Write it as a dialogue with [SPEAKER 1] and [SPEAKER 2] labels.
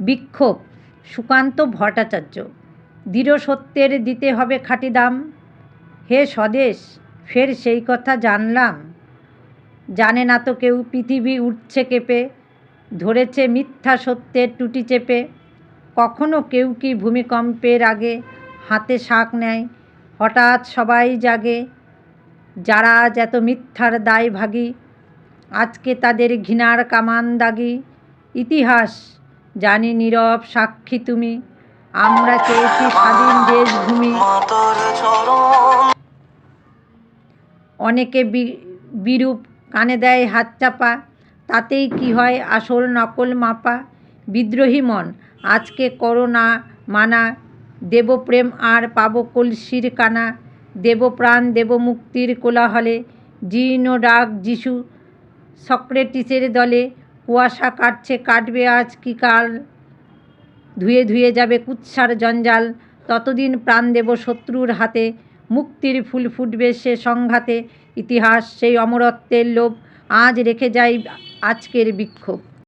[SPEAKER 1] বিক্ষোভ সুকান্ত ভট্টাচার্য। দৃঢ় সত্যের দিতে হবে খাঁটি দাম। হে স্বদেশ ফের সেই কথা জানলাম। জানে না তো কেউ পৃথিবী উঠছে কেঁপে, ধরেছে মিথ্যা সত্যের টুটি চেপে। কখনো কেউ কি ভূমিকম্পের আগে হাতে শাঁখ নেয়, হঠাৎ সবাই জাগে। যারা আজ এত মিথ্যার দায় ভাগী, আজকে তাদের ঘৃণার কামান দাগি। ইতিহাস জানি নীরব সাক্ষী তুমি, আমরা চেয়েছি স্বাধীন দেশভূমি। অনেকে বিরূপ কানে দেয় হাত চাপা, তাতেই কি হয় আসল নকল মাপা। বিদ্রোহী মন আজকে করো না মানা, দেব প্রেম আর পাবো কলসির কানা। দেব প্রাণ দেব মুক্তির কোলাহলে, জীর্ণ ডাক যিশু সক্রেটিসের দলে। কুয়াশা কাটছে কাটবে আজ কি কাল, ধুয়ে ধুয়ে যাবে কুৎসার জঞ্জাল। ততদিন প্রাণ দেব শত্রুর হাতে, মুক্তির ফুল ফুটবে সে সংঘাতে। ইতিহাস সেই অমরত্বের লোভ, আজ রেখে যাই আজকের বিক্ষোভ।